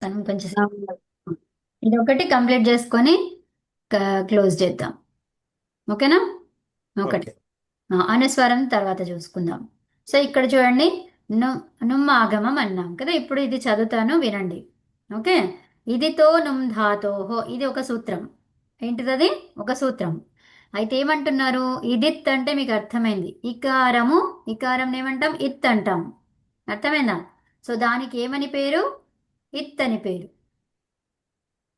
మనం కొంచెం ఇది ఒకటి కంప్లీట్ చేసుకొని క్లోజ్ చేద్దాం. ఓకేనా? ఒకటి ఓకే. అనుస్వరం తర్వాత చూసుకుందాం. సో ఇక్కడ చూడండి, ను నుమ్మాగమం అన్నాం కదా. ఇప్పుడు ఇది చదువుతాను, వినండి. ఓకే. ఇదితో నుమ్ ధాతోహో, ఇది ఒక సూత్రం. ఏంటిది అది? ఒక సూత్రం. అయితే ఏమంటున్నారు? ఇదిత్ అంటే మీకు అర్థమైంది. ఇకారము, ఇకారం ఏమంటాం? ఇత్ అంటాం. అర్థమైందా? సో దానికి ఏమని పేరు? ఇత్ అని పేరు.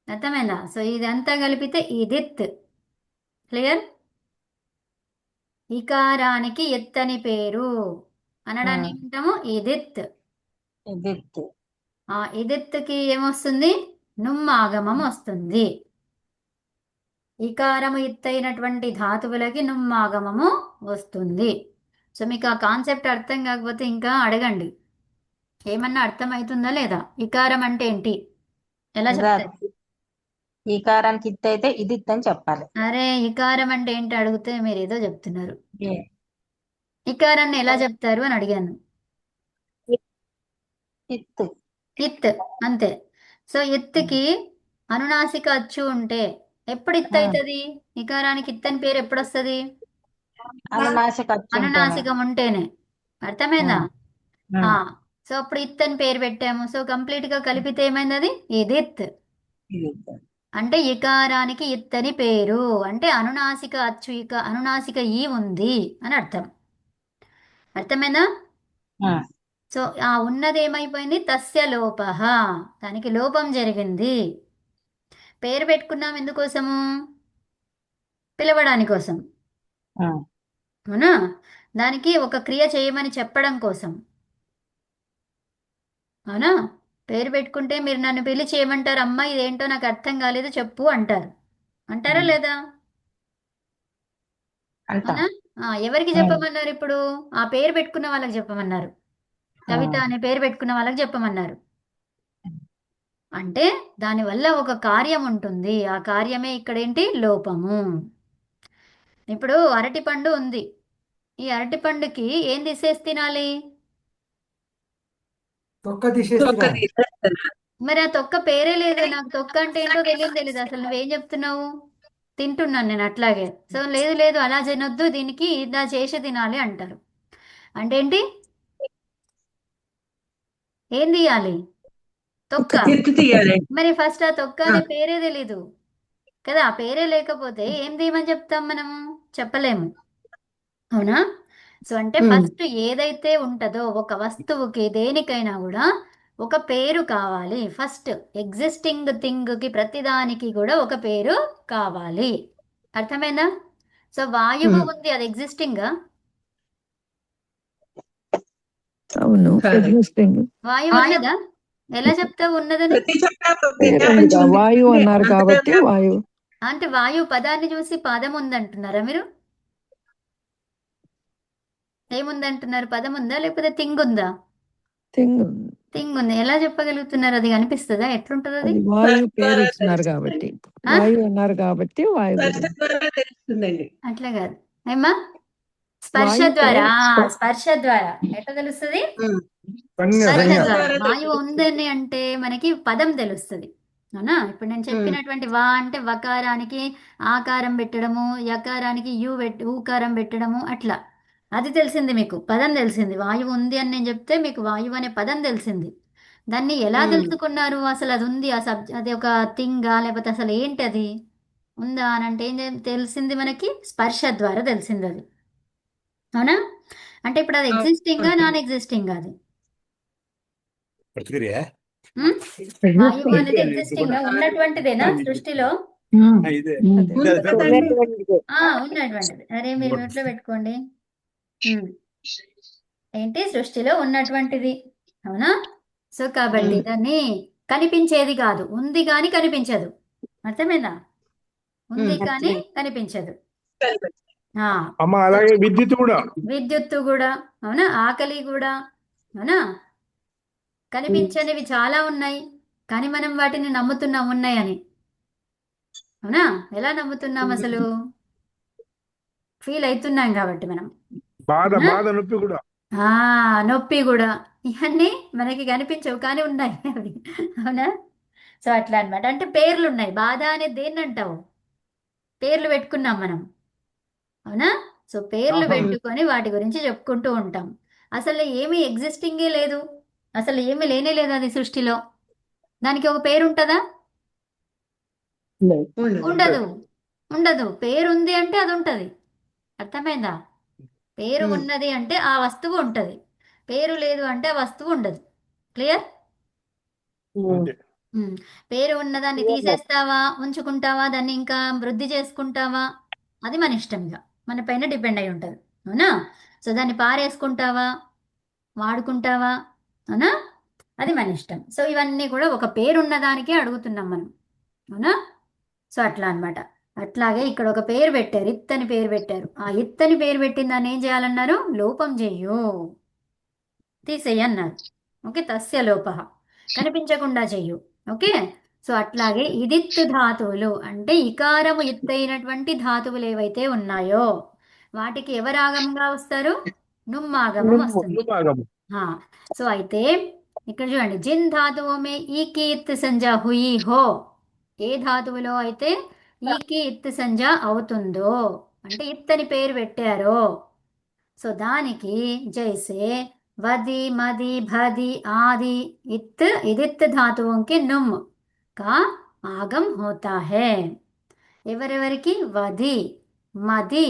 అర్థమైందా? సో ఇదంతా కలిపితే ఇదిత్. క్లియర్? ఇకారానికి ఎత్తని పేరు అనడాన్ని ఏమంటాము? ఇదిత్. ఎదిత్. ఆ ఇదిత్తుకి ఏమొస్తుంది? నుమ్మాగమం వస్తుంది. ఇకారము ఇత్తైనటువంటి ధాతువులకి నుమ్మాగమము వస్తుంది. సో మీకు ఆ కాన్సెప్ట్ అర్థం కాకపోతే ఇంకా అడగండి. ఏమన్నా అర్థమవుతుందా లేదా? ఇకారం అంటే ఏంటి? ఎలా చెప్తారు? ఈకారానికి ఇత్ అయితే ఇదిత్ అని చెప్పాలి. అరే, ఇకారం అంటే ఏంటి అడిగితే మీరు ఏదో చెప్తున్నారు. ఏ. ఇకారాన్ని ఎలా చెప్తారు అని అడిగాను. ఇత్. ఇత్, అంతే. సో ఎత్తుకి అనునాసిక అచ్చు ఉంటే ఎప్పుడు ఇత్ అవుతుంది? ఇకారానికి ఇత్ అని పేరు ఎప్పుడు వస్తుంది? అనునాసిక అచ్చు ఉంటేనే. అనునాసికం ఉంటేనే. అర్థమైందా? ఆ ఉమ్. సో అప్పుడు ఇత్ అని పేరు పెట్టాము. సో కంప్లీట్ గా కలిపితే ఏమైంది? అది ఇదిత్. ఇదిత్. అంటే ఇకారానికి ఇత్ అని పేరు. అంటే అనునాసిక అచ్చు, అనునాసిక ఈ ఉంది అని అర్థం. అర్థమైందా? ఉమ్. సో ఆ ఉన్నది ఏమైపోయింది? తస్య లోపః, దానికి లోపం జరిగింది. పేరు పెట్టుకున్నాం ఎందుకోసము? పిలవడాని కోసం. ఉమ్. అవునా? దానికి ఒక క్రియ చేయమని చెప్పడం కోసం. అవునా? పేరు పెట్టుకుంటే మీరు నన్ను పిలిచి ఏమంటారు? అమ్మా ఇదేంటో నాకు అర్థం కాలేదు చెప్పు అంటారు. అంటారా లేదా? అంటాం. అవునా? ఎవరికి ఉమ్. చెప్పమన్నారు ఇప్పుడు? ఆ పేరు పెట్టుకున్న వాళ్ళకి చెప్పమన్నారు. కవిత ఉమ్. అనే పేరు పెట్టుకున్న వాళ్ళకి చెప్పమన్నారు. అంటే దానివల్ల ఒక కార్యం ఉంటుంది. ఆ కార్యమే ఇక్కడ ఏంటి? లోపము. ఇప్పుడు అరటిపండు ఉంది. ఈ అరటిపండుకి ఏం తీసేసి తినాలి? తొక్క తీసేసి తినాలి. మరి ఆ తొక్క పేరే లేదు. నాకు తొక్క అంటే ఏంటో తెలియదు. అసలు నువ్వేం చెప్తున్నావు? తింటున్నాను నేను అట్లాగే. సో లేదు లేదు అలా తినొద్దు, దీనికి ఇలా చేసి తినాలి అంటారు. అంటే ఏంటి? ఏం తీయాలి? తొక్క. చెట్టు తీయాలి. మరి ఫస్ట్ ఆ తొక్క ఆ, అనే పేరే తెలీదు కదా. ఆ పేరే లేకపోతే ఏం తీయమని చెప్తాం మనము? చెప్పలేము. అవునా? సో అంటే ఉమ్. ఫస్ట్ ఏదైతే ఉంటుందో ఒక వస్తువుకి, దేనికైనా కూడా ఒక పేరు కావాలి. ఫస్ట్ ఎగ్జిస్టింగ్ థింగ్కి ప్రతిదానికి కూడా ఒక పేరు కావాలి. అర్థమైందా? సో వాయువు ఉమ్. ఉంది, అది ఎగ్జిస్టింగ్. అవును, కాదు. ఎగ్జిస్టింగ్. వాయువు ఉన్నదా? ఎలా చెప్తావు ఉన్నదని? ప్రతి చోట వ్యాపించి ఉంది. వాయువు అన్నారు కాబట్టి అంతటా వాయువు. అంటే వాయువు పదాన్ని చూసి పదం ఉందంటున్నారా మీరు? ఏముందంటున్నారు? పదం ఉందా లేకపోతే థింగ్ ఉందా? థింగ్. థింగ్ ఉంది. ఎలా చెప్పగలుగుతున్నారు? అది కనిపిస్తుందా? ఎట్లుంటది అది? అది వాయువు పేరు ద్వారా ఇచ్చినారు తెలుస్తుంది. కాబట్టి, ఆ? వాయువు అన్నారు కాబట్టి వాయువు స్పర్శ గురించి. ద్వారా తెలుస్తుందండి. అట్లా కాదు. ఏమ్మా? స్పర్శ వాయువు ద్వారా. పేరు. స్పర్శ ద్వారా ఎట్లా తెలుస్తుంది? ఉమ్. స్పర్శ సంజ్ఞ. ద్వారా. ద్వారా వాయువు తెలుస్తుంది. ఉందని అంటే మనకి పదం తెలుస్తుంది. అవునా? ఇప్పుడు నేను ఉమ్. చెప్పినటువంటి వా అంటే వకారానికి ఆకారం పెట్టడము, యకారానికి ఊకారం పెట్టడము, అట్లా. అది తెలిసింది మీకు. పదం తెలిసింది. వాయువు ఉంది అని నేను చెప్తే మీకు వాయువు అనే పదం తెలిసింది. దాన్ని ఎలా ఉమ్. తెలుసుకున్నారు? అసలు అది ఉంది, అది ఒక థింగా లేకపోతే అసలు ఏంటి అది? ఉందా అని అంటే తెలిసింది మనకి? స్పర్శ ద్వారా తెలిసింది అది. అవునా? అంటే ఇప్పుడు అది ఎగ్జిస్టింగా అవును. నాన్ ఎగ్జిస్టింగ్ అది? ప్రతిక్రియ. ఉమ్? వాయువు అనేది ఎగ్జిస్టింగ్ ఉన్నటువంటిదేనా సృష్టిలో? ఇదే. అదే. ఉంది కదండి. ఉన్నటువంటిది. అరే మీరు మ్యూట్లో పెట్టుకోండి. ఉమ్. ఏంటి? సృష్టిలో ఉన్నటువంటిది. అవునా? సో కాబట్టి ఉమ్. దాన్ని కనిపించేది కాదు. ఉంది కానీ కనిపించదు. అర్థమైందా? ఉంది ఉమ్. కానీ కనిపించదు. ఆ అమ్మ అలాగే విద్యుత్ కూడా. విద్యుత్తు కూడా. అవునా? ఆకలి కూడా. అవునా? కనిపించనివి చాలా ఉన్నాయి, కానీ మనం వాటిని నమ్ముతున్నాం ఉన్నాయని. అవునా? ఎలా నమ్ముతున్నాం అసలు? ఫీల్ అవుతున్నాం కాబట్టి మనం. బాధ అవునా? బాధ నొప్పి కూడా. నొప్పి కూడా. ఇవన్నీ మనకి కనిపించవు కానీ ఉన్నాయి అవి. అవునా? సో అట్లా అన్నమాట. అంటే పేర్లు ఉన్నాయి. బాధ అనేది దేన్ని అంటావు? పేర్లు పెట్టుకున్నాం మనం, అవునా? సో పేర్లు ఆహా. పెట్టుకొని వాటి గురించి చెప్పుకుంటూ ఉంటాం. అసలు ఏమీ ఎగ్జిస్టింగే లేదు, అసలు ఏమీ లేనే లేదు అది సృష్టిలో. దానికి ఒక పేరు ఉంటుందా? ఉండదు. ఉండదు. పేరు ఉంది అంటే అది ఉంటది. అర్థమైందా? పేరు ఉన్నది అంటే ఆ వస్తువు ఉంటది, పేరు లేదు అంటే ఆ వస్తువు ఉండదు. క్లియర్? అంతే. పేరు ఉన్నదాన్ని తీసేస్తావా, ఉంచుకుంటావా, దాన్ని ఇంకా వృద్ధి చేసుకుంటావా, అది మన ఇష్టం, ఇక మన పైన డిపెండ్ అయి ఉంటుంది. అవునా? సో దాన్ని పారేసుకుంటావా, వాడుకుంటావా, అవునా? అది మన ఇష్టం. సో ఇవన్నీ కూడా ఒక పేరు ఉన్నదానికే అడుగుతున్నాం మనం, అవునా? సో అట్లా అన్నమాట. అట్లాగే ఇక్కడ ఒక పేరు పెట్టారు, ఇత్ అని పేరు పెట్టారు. ఆ ఇత్ అని పేరు పెట్టిన దాన్ని ఏం చేయాలన్నారు? లోపం చెయ్యు, తీసేయి అన్నారు. ఓకే, తస్య లోప, కనిపించకుండా చెయ్యు. ఓకే. సో అట్లాగే ఇదిత్తు ధాతువులు అంటే ఇకారము ఎత్తైనటువంటి ధాతువులు ఏవైతే ఉన్నాయో వాటికి ఎవరు ఆగమంగా వస్తారు? నుమ్మాగమం వస్తుంది. అనుపాగము. ఆ, సో అయితే ఇక్కడ చూడండి, జిన్ ధాతువు మే ఈకి ఇత్ సంజా హుయి హో, ఏ ధాతువులో అయితే ఈకి ఇత్ సంజా అవుతుందో, అంటే ఇత్ అని పేరు పెట్టారో, సో దానికి జైసే వది మది భది ఆది इत्त इदित्त धातुओं के नुम का आगम होता है. ఎవరెవరికి? వది, మది,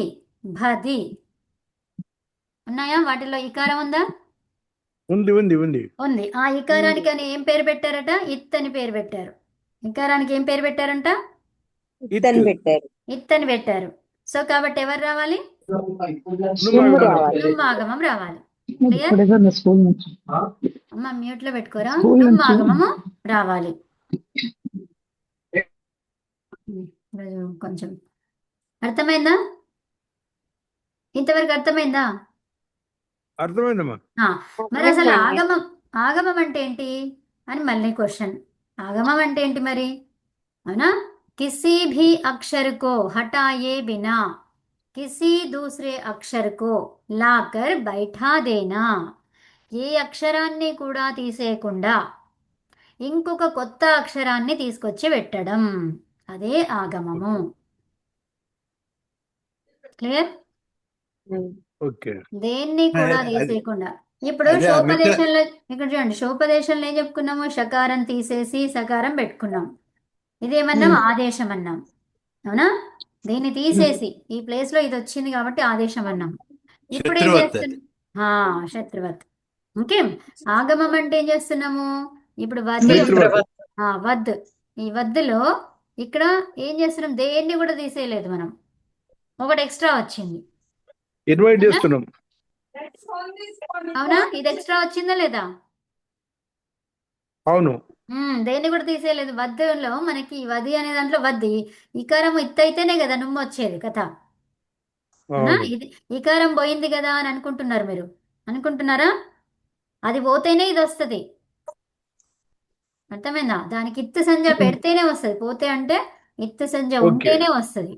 భది ఉన్నాయా? వాటిలో ఇకారం ఉందా? ఉంది ఉంది ఉంది. ఉంది. ఆ ఇకారానికి అని ఏం పేరు పెట్టారట? ఇత్ అని పేరు పెట్టారు. ఇకారానికి ఏం పేరు పెట్టారంట? ఇత్తని పెట్టారు. ఇత్ అని పెట్టారు. సో కాబట్టి ఎవరు రావాలి? నుమ్ము రావాలి. నుమ్మాగమం రావాలి. క్లియర్? ఇప్పుడేదో స్కూల్ నుంచి అమ్మ మ్యూట్ లో పెట్టుకోరా. స్కూల్ నుంచి నుమ్మాగమము రావాలి. ఈరోజు కొంచెం అర్థమైందా? ఇంతవరకు అర్థమైందా? అర్థమైందమ్మా. ఆ, మరి అసలు ఆగమం, ఆగమం అంటే ఏంటి అని మళ్ళీ క్వశ్చన్. ఆగమం అంటే ఏంటి మరి? అవునా? కిसी भी अक्षर को हटाए बिना किसी दूसरे अक्षर को लाकर बैठा देना, ఏ అక్షరాన్ని కూడా తీసేయకుండా ఇంకొక కొత్త అక్షరాన్ని తీసుకొచ్చి పెట్టడం, అదే ఆగమము. క్లియర్? ఓకే. దేన్ని కూడా తీసేయకుండా. ఇప్పుడు శోపదేశంలో ఇక్కడ చూడండి, శోపదేశంలో ఏం చెప్పుకున్నాము? షకారం తీసేసి సకారం పెట్టుకున్నాం. ఇదేమన్నాం? ఆదేశం అన్నాం. అవునా? దీన్ని తీసేసి ఈ ప్లేస్ లో ఇది వచ్చింది కాబట్టి ఆదేశం అన్నాం. ఇప్పుడు ఏం చేస్తున్నాం? శత్రువత్. ఓకే. ఆగమం అంటే ఏం చేస్తున్నాము? ఇప్పుడు వద్దు, శత్రువత్. వద్, ఈ వద్దులో ఇక్కడ ఏం చేస్తున్నాం? దేన్ని కూడా తీసేయలేదు మనం, ఒకటి ఎక్స్ట్రా వచ్చింది. ఇన్వైట్ చేస్తున్నాం. అవునా? ఇది ఎక్స్ట్రా వచ్చిందా లేదా? అవును. దేన్ని కూడా తీసేయలేదు. వద్దులో మనకి వది అనే దాంట్లో వద్ది ఇకారం ఇత్ అయితేనే కదా నుమ్ము వచ్చేది కదా. అవునా? అవును. ఇది ఇకారం పోయింది కదా అని అనుకుంటున్నారు మీరు, అనుకుంటున్నారా? అది పోతేనే ఇది వస్తుంది. అర్థమైందా? దానికి ఇత్తు సంజ పెడితేనే వస్తుంది, పోతే అంటే ఇత్తు సంజ ఓకే. ఉంటేనే వస్తుంది.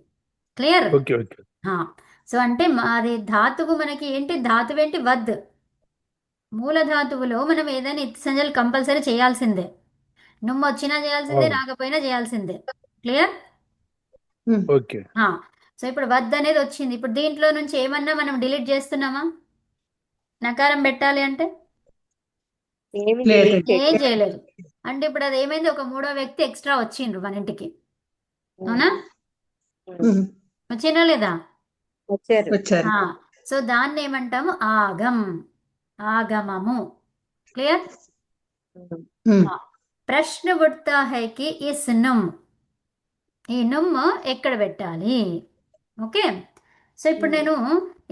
క్లియర్? Okay okay. సో అంటే అది ధాతువు మనకి ఏంటి? ధాతువు ఏంటి? వద్. మూల ధాతువులో మనం ఏదైనా ఇత్తు సంజలు కంపల్సరీ చేయాల్సిందే. నుమ్ము వచ్చినా చేయాల్సిందే, అవును. రాకపోయినా చేయాల్సిందే. క్లియర్? ఓకే. సో ఇప్పుడు వద్ద అనేది వచ్చింది. ఇప్పుడు దీంట్లో నుంచి ఏమన్నా మనం డిలీట్ చేస్తున్నామా? నకారం పెట్టాలి అంటే ఏమి ఏం చేయలేదు. అంటే ఇప్పుడు అది ఏమైంది? ఒక మూడో వ్యక్తి ఎక్స్ట్రా వచ్చిండ్రు మన ఇంటికి. అవునా? వచ్చినా లేదా? వచ్చారు. సో దాన్ని ఏమంటాము? ఆగం, ఆగమము. క్లియర్? ప్రశ్న ఉఠతా హై కి ఇస్ నుమ్, ఈ నుమ్ ఎక్కడ పెట్టాలి? ఓకే. సో ఇప్పుడు నేను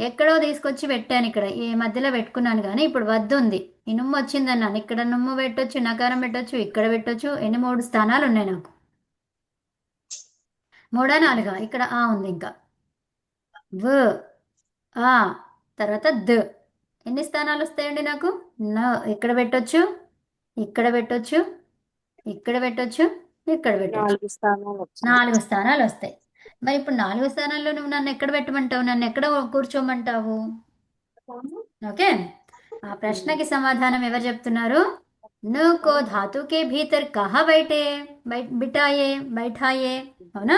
ఎక్కడో తీసుకొచ్చి పెట్టాను, ఇక్కడ ఈ మధ్యలో పెట్టుకున్నాను, కానీ ఇప్పుడు వద్దు ఉంది, ఈ నుమ్ము వచ్చింది అన్నాను. ఇక్కడ నుమ్ము పెట్టొచ్చు, నకారం పెట్టొచ్చు, ఇక్కడ పెట్టొచ్చు. ఎన్ని? 3 స్థానాలు ఉన్నాయి నాకు. 3 4? ఇక్కడ ఆ ఉంది, ఇంకా వ, ఆ, తర్వాత ద. ఎన్ని స్థానాలు వస్తాయండి నాకు? ఇక్కడ పెట్టొచ్చు, ఇక్కడ పెట్టొచ్చు, ఇక్కడ పెట్టొచ్చు, ఇక్కడ పెట్టొచ్చు. 4 స్థానాలు వచ్చాయి. 4 స్థానాలు వస్తాయి. మరి ఇప్పుడు 4 స్థానాల్లో నువ్వు నన్ను ఎక్కడ పెట్టమంటావు? నన్ను ఎక్కడ కూర్చోమంటావు? ఓకే. ఆ ప్రశ్నకి సమాధానం ఎవరు చెప్తున్నారు? ను కో ధాతు కే భీతర్ కహా బైఠే బిఠాయే బైఠాయే అవునా?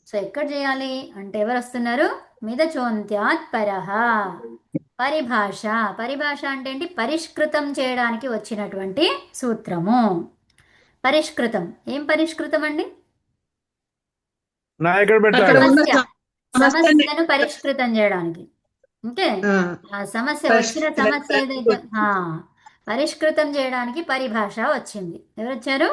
సో ఎక్కడ చేయాలి అంటే ఎవరు వస్తున్నారు? మిదచోంత్యాత్ పరహ. పరిభాష. పరిభాష అంటే ఏంటి? పరిష్కృతం చేయడానికి వచ్చినటువంటి సూత్రము. పరిష్కృతం. ఏం పరిష్కృతం అండి? నా ఎక్కడ అక్కడ పెట్టాలి? ఉన్న సమస్య. సమస్యని సమస్యను పరిష్కృతం చేయడానికి. ఓకే. ఆ, ఆ సమస్య వచ్చిన సమస్య ఏదైతే పరిష్కరించడానికి పరిష్కృతం చేయడానికి పరిభాష వచ్చింది. ఎవరు వచ్చారు?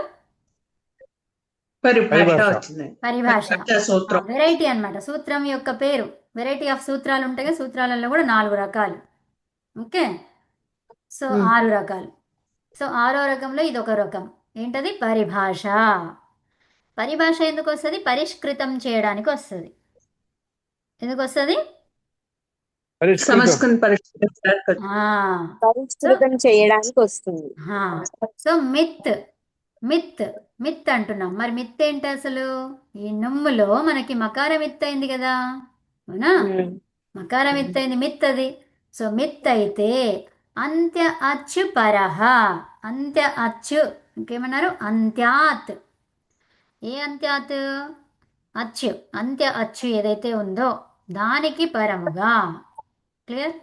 పరిభాష పరిభాష. వచ్చింది. పరిభాష. పరిభాష సూత్రం. వెరైటీ అన్నమాట. సూత్రం యొక్క పేరు. వెరైటీ ఆఫ్ సూత్రాలు ఉంటాయి. సూత్రాలలో కూడా 4 రకాలు. ఓకే. సో 6 రకాలు. సో 6వ రకంలో ఇది ఒక రకం. ఏంటది? పరిభాష. పరిభాష ఎందుకు వస్తుంది? పరిష్కృతం చేయడానికి వస్తుంది. ఎందుకు వస్తుంది? పరిష్కృతం. సమస్యను పరిష్కరించడానికి పరిష్కృతం చేయడానికి వస్తుంది. So myth. మిత్. మిత్ అంటున్నాం. మరి మిత్ ఏంటి అసలు? ఈ నొమ్ములో మనకి మకార మిత్ అయింది కదా, అవునా? మకార మిత్ అయింది, మిత్ అది. సో మిత్ అయితే అంత్య అచ్చు పరహ. అంత్య అచ్చు ఇంకేమన్నారు? అంత్యాత్. ఏ అంత్యాత్? అచ్చు. అంత్య అచ్చు ఏదైతే ఉందో దానికి పరముగా. క్లియర్?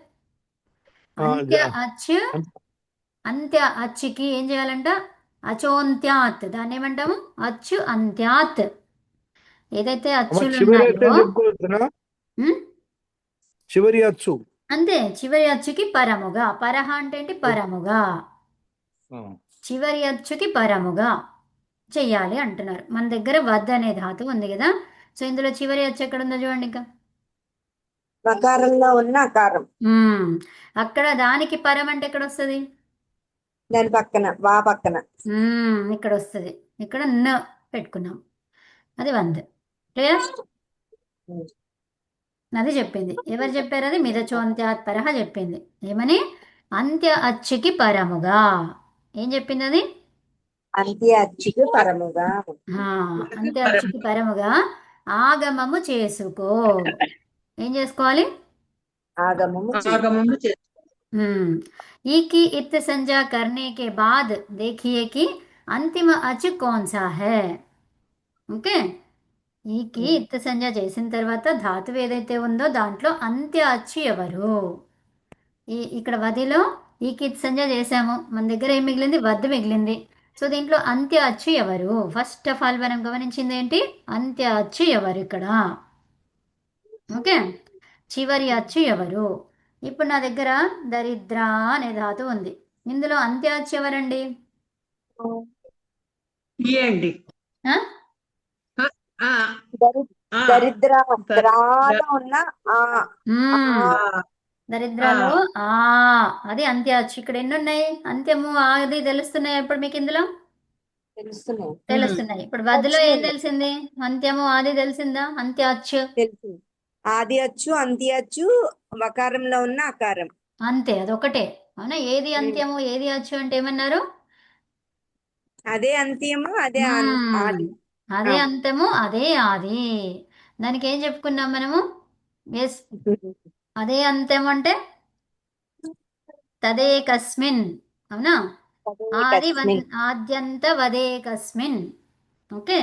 అంత్య అచ్చు. అంత్య అచ్చుకి ఏం చేయాలంట? అచోంత్యాత్. దాన్ని ఏమంటాము? అచ్చు అంత్యాత్. ఏదైతే అచ్చులు చివరి అచ్చు ఉన్నాయో చెప్పుకోవచ్చునా? ఉమ్, చివరి అచ్చు. అంతే. చివరి అచ్చుకి పరముగా. పరహ అంటే ఏంటి? పరముగా. ఆ. చివరి అచ్చుకి పరముగా చెయ్యాలి అంటున్నారు. మన దగ్గర వద్ అనే ధాతువు ఉంది కదా. సో ఇందులో చివరి అచ్చు ఎక్కడ ఉందో చూడండి. ఇంకా మకారంలో ఉన్న అకారం అక్కడ దానికి పరం అంటే ఎక్కడ వస్తుంది? దాని పక్కన వా పక్కన ఇక్కడ వస్తుంది. ఇక్కడ న పెట్టుకున్నాం. అది వంద్. క్లియర్? అది చెప్పింది. ఎవరు చెప్పారు? అది మిదచోంత్యాత్ పరహ చెప్పింది. ఏమని? అంత్య అచ్చుకి పరముగా. ఏం చెప్పింది అది? అంత్య అచ్చుకి పరముగా. అంత్య అచ్చుకి పరముగా ఆగమము చేసుకో. ఏం చేసుకోవాలి? ఆగమము ఆగమము చేస్తుంది. ई की इत संज्ञा करने के बाद देखिए कि अंतिम अच कौन सा है. ఓకే. ఈకి ఇత్ సంజ్ఞ చేసిన తర్వాత ధాతువు ఏదైతే ఉందో దాంట్లో అంత్య అచ్చు ఎవరు? ఇక్కడ వదిలో ఈకి ఇత్ సంజ్ఞ చేసాము. మన దగ్గర ఏం మిగిలింది? వద్దు మిగిలింది. సో దీంట్లో అంత్య అచ్చు ఎవరు? ఫస్ట్ ఆఫ్ ఆల్ మనం గమనించింది ఏంటి? అంత్య అచ్చు ఎవరు ఇక్కడ? ఓకే. చివరి అచ్చు ఎవరు? ఇప్పుడు నా దగ్గర దరిద్ర అనే ధాతు ఉంది. ఇందులో అంత్య అచ్చు ఎవరండి? ఇయ్యండి. దరిద్ర ఉన్న దరిద్రలో ఆ అది అంత్య అచ్చు. ఇక్కడ ఎన్ని ఉన్నాయి? అంత్యము ఆది తెలుస్తున్నాయి ఇప్పుడు మీకు ఇందులో? తెలుస్తున్నాయి. ఇప్పుడు వదిలో ఏం తెలిసింది? అంత్యము ఆది తెలిసిందా? అంత్య అచ్చు తెలిసింది. ఆది అచ్చు, అంత్య అచ్చు, వకారంలో ఉన్న అకారం. అంతే. అదొకటే. అవునా? ఏది అంత్యము ఏది అచ్చు అంటే ఏమన్నారు? అదే అంత్యము అదే ఆది. అదే అంతము అదే ఆది. దానికి ఏం చెప్పుకున్నాం మనము? ఎస్, అదే అంతం అంటే తదేకస్మిన్. అవునా? ఆద్యంత వదేకస్మిన్. ఓకే.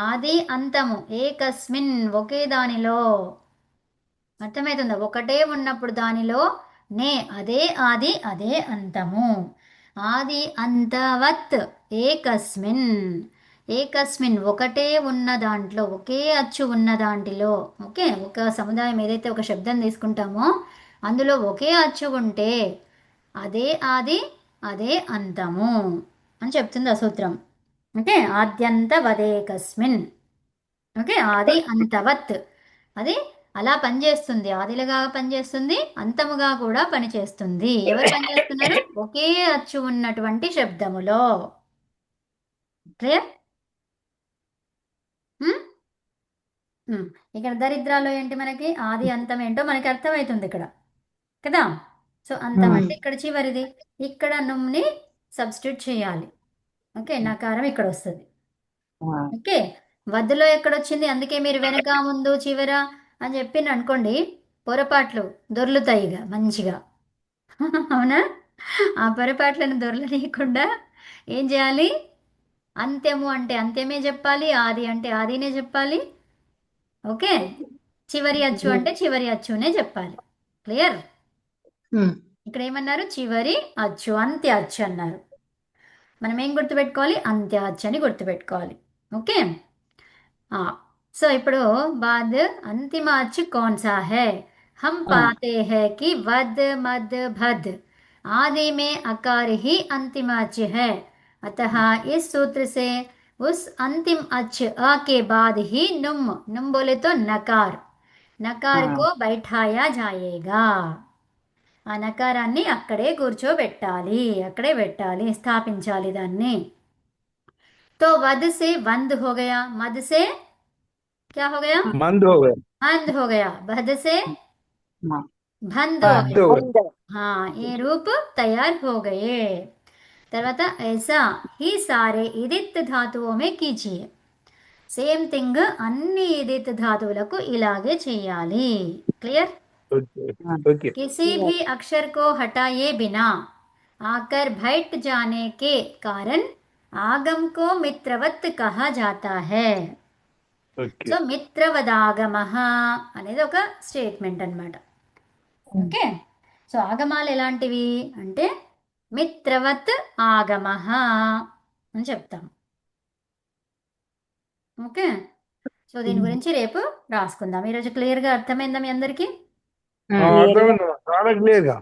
ఆది అంతము ఏకస్మిన్, ఒకే దానిలో. అర్థమవుతుందా? ఒకటే ఉన్నప్పుడు దానిలో నే అదే ఆది అదే అంతము. ఆది అంతవత్ ఏకస్మిన్. ఏకస్మిన్ ఒకటే ఉన్న దాంట్లో, ఒకే అచ్చు ఉన్న దాంట్లో. ఓకే. ఒక సముదాయం ఏదైతే ఒక శబ్దం తీసుకుంటామో అందులో ఒకే అచ్చు ఉంటే అదే ఆది అదే అంతము అని చెప్తుంది ఆ సూత్రం. ఓకే. ఆద్యంత వదేకస్మిన్. ఓకే. ఆది అంతవత్. అది అలా పనిచేస్తుంది. ఆదిలుగా పనిచేస్తుంది, అంతముగా కూడా పనిచేస్తుంది. ఎవరు పనిచేస్తున్నారు? ఒకే అచ్చు ఉన్నటువంటి శబ్దములో. క్లియర్? ఇక్కడ దరిద్రాలో ఏంటి? మనకి ఆది అంతం ఏంటో మనకి అర్థమవుతుంది ఇక్కడ కదా. సో అంతం అంటే ఇక్కడ చివరిది. ఇక్కడ నుమ్ని సబ్స్టిట్యూట్ చేయాలి. ఓకే. నకారం ఇక్కడ వస్తుంది. ఓకే. వద్దులో ఎక్కడొచ్చింది? అందుకే మీరు వెనక ముందు చివర అని చెప్పి అనుకోండి, పొరపాట్లు దొర్లుతాయి ఇక మంచిగా. అవునా? ఆ పొరపాట్లను దొరలనీయకుండా ఏం చేయాలి? అంత్యము అంటే అంత్యమే చెప్పాలి, ఆది అంటే ఆదినే చెప్పాలి. ఓకే, చివరి అచ్చు అంటే చివరి అచ్చునే చెప్పాలి. క్లియర్? ఇక్కడ ఏమన్నారు? చివరి అచ్చు, అంత్య అచ్చు అన్నారు. మనం ఏం గుర్తుపెట్టుకోవాలి? అంత్య అచ్చు అని గుర్తుపెట్టుకోవాలి. ఓకే, సో ఇప్పుడు बाद अंतिम अच कौन सा है? हम पाते हैं कि वद मद भद आदि में अकार ही अंतिम अच है, अतः इस सूत्र से उस अंतिम अच अ के बाद ही नुम, नुम बोले तो नकार, नकार को बैठाया जाएगा. ఆ నకారాన్ని అక్కడే కూర్చోబెట్టాలి, అక్కడే పెట్టాలి, స్థాపించాలి దాన్ని. तो वद से वंद हो गया, मद से क्या हो गया? मंद हो गए. अंध हो गया, भद से भंद हो मंद गया. हो गए. हाँ, ये रूप तैयार हो गए. తర్వాత ऐसा ही सारे इदित् धातुओं में कीजिए. సేమ్ థింగ్ అన్ని ఇదిత్ ధాతువులకు ఇలాగే చేయాలి. క్లియర్? Okay okay. किसी भी अक्षर को हटाए बिना आकर बैठ जाने के कारण आगम को मित्रवत कहा जाता है. ओके. సో మిత్రవదాగమః అనేది ఒక స్టేట్మెంట్ అన్నమాట. ఓకే, సో ఆగమాలు ఎలాంటివి అంటే మిత్రవత్ ఆగమః అని చెప్తాం. ఓకే, సో దీని గురించి రేపు రాసుకుందాం. ఈరోజు క్లియర్గా అర్థమైందా మీ అందరికీ? అర్థమైంది, చాలా క్లియర్ గా.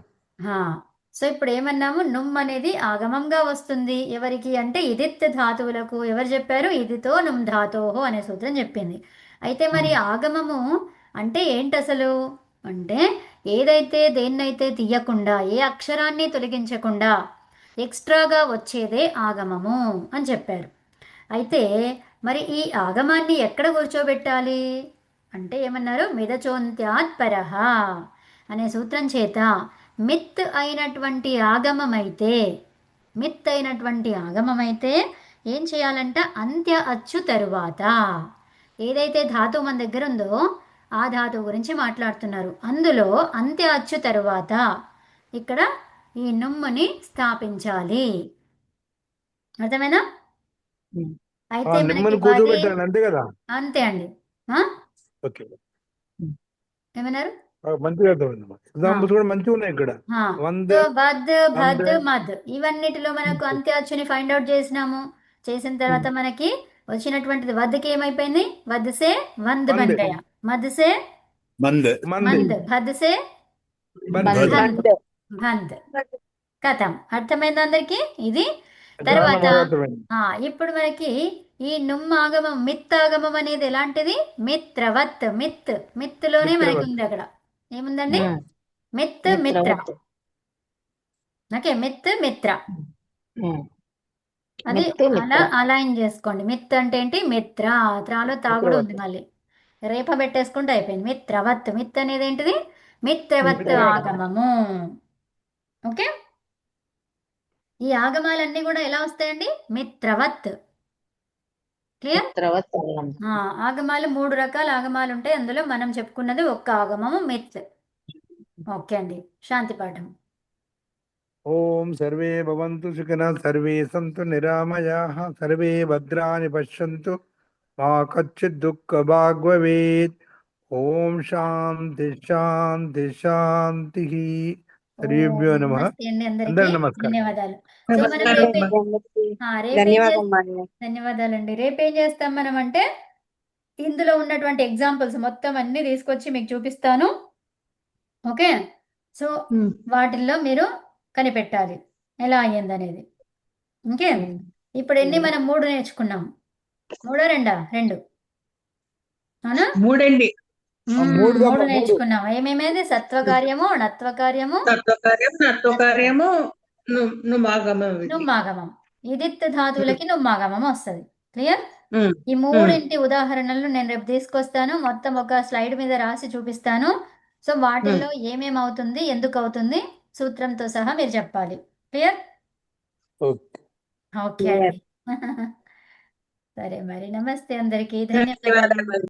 సో ఇప్పుడు ఏమన్నాము? నుమ్ అనేది ఆగమంగా వస్తుంది. ఎవరికి అంటే ఇదిత్ ధాతువులకు. ఎవరు చెప్పారు? ఇదితో నుమ్ ధాతోహో అనే సూత్రం చెప్పింది. అయితే మరి ఆగమము అంటే ఏంటి అసలు? అంటే ఏదైతే దేన్నైతే తీయకుండా, ఏ అక్షరాన్ని తొలగించకుండా ఎక్స్ట్రాగా వచ్చేదే ఆగమము అని చెప్పారు. అయితే మరి ఈ ఆగమాన్ని ఎక్కడ కూర్చోబెట్టాలి అంటే ఏమన్నారు? మిదచోంత్యాత్ పరహ అనే సూత్రం చేత మిత్ అయినటువంటి ఆగమమైతే, మిత్ అయినటువంటి ఆగమమైతే ఏం చేయాలంట? అంత్య అచ్చు తరువాత ఏదైతే ధాతువు మన దగ్గర ఉందో ఆ ధాతువు గురించి మాట్లాడుతున్నారు. అందులో అంత్య అచ్చు తరువాత ఇక్కడ ఈ నుమ్ముని స్థాపించాలి. అర్థమైనా? అయితే మనకి నిమ్మని కూర్చోబెట్టాలి అంతే కదా? అంతే అండి. ఓకే, ఏమన్నారు? మంచిగా అర్థమైంది. ఎగ్జాంపుల్స్ కూడా మంచిగా ఉన్నాయి ఇక్కడ. వంద, సో బద్, భద్, వంద. మద్ ఇవన్నిటిలో మనకు అంత్య అచ్చుని ఫైండ్ అవుట్ చేసినాము. చేసిన తర్వాత మనకి వచ్చినటువంటిది వద్కి ఏమైపోయింది? వద్ సే వంద్ బన్ వంద్. గయా, మద్ సే మంద్. మంద్, భద్ సే బంద్. భంద్, భంద్. కథం. అర్థమైంది అందరికి? ఇది తర్వాత చాలా అర్థమైంది. ఇప్పుడు మనకి ఈ నుమ్ ఆగమం, మిత్ ఆగమం అనేది ఎలాంటిది? మిత్రవత్. మిత్, మిత్లోనే మనకి ఉంది. అక్కడ ఏముందండి? మిత్, మిత్ర. ఓకే, మిత్, మిత్ర. అది అలా అలైన్ చేసుకోండి. మిత్ అంటే ఏంటి? మిత్ర. త్రాలో తాగుడు ఉంది, మళ్ళీ రేప పెట్టేసుకుంటే అయిపోయింది. మిత్రవత్. మిత్ అనేది ఏంటిది? మిత్రవత్ ఆగమము. ఓకే, ఈ ఆగమాలన్నీ కూడా ఎలా వస్తాయండి? మిత్రవత్. క్లియర్? ఆగమాలు 3 రకాల ఆగమాలు ఉంటాయి. అందులో మనం చెప్పుకున్నది ఒక్క ఆగమము మిత్. ఓకే అండి, శాంతి పాఠం. ఓం సర్వే భవంతు సుఖినః, సర్వే సంతు నిరామయాః, సర్వే భద్రాణి పశ్యంతు, మా కచ్చిత్ దుఃఖభాగ్ భవేత్. ఓం శాంతి శాంతి శాంతి. హరిభ్యో నమః. నమస్తే అండి అందరికీ. అందరికీ నమస్కారం. ధన్యవాదాలు. సో మనం నమస్కారం. రేపే ధన్యవాదాలు. ధన్యవాదాలండి. రేపేం చేస్తాం మనం అంటే ఇందులో ఉన్నటువంటి ఎగ్జాంపుల్స్ మొత్తం అన్ని తీసుకొచ్చి మీకు చూపిస్తాను. ఓకే, సో వాటిల్లో మీరు కనిపెట్టాలి ఎలా అయ్యింది అనేది. ఓకే, ఇప్పుడు ఎన్ని మనం 3 నేర్చుకున్నాం. 3 2 2 అవునా? 3 అండి. 3 నేర్చుకున్నాం. ఏమేమేది? సత్వకార్యము, నత్వకార్యము, తత్వకార్యం, నత్వకార్యము, నుమాగమం. నుమ్మాగమం. ఇదిత్ ధాతువులకి నుమ్మాగమం వస్తుంది. క్లియర్? ఉమ్. ఈ 3 ఉదాహరణలు నేను రేపు తీసుకొస్తాను. మొత్తం ఒక స్లైడ్ మీద రాసి చూపిస్తాను. సో వాటిల్లో ఏమేమి అవుతుంది, ఎందుకు అవుతుంది, సూత్రంతో సహా మీరు చెప్పాలి. క్లియర్? ఓకే. ఓకే అండి. సరే మరి, నమస్తే అందరికీ. ధన్యవాదాలు. ధన్యవాదాలు.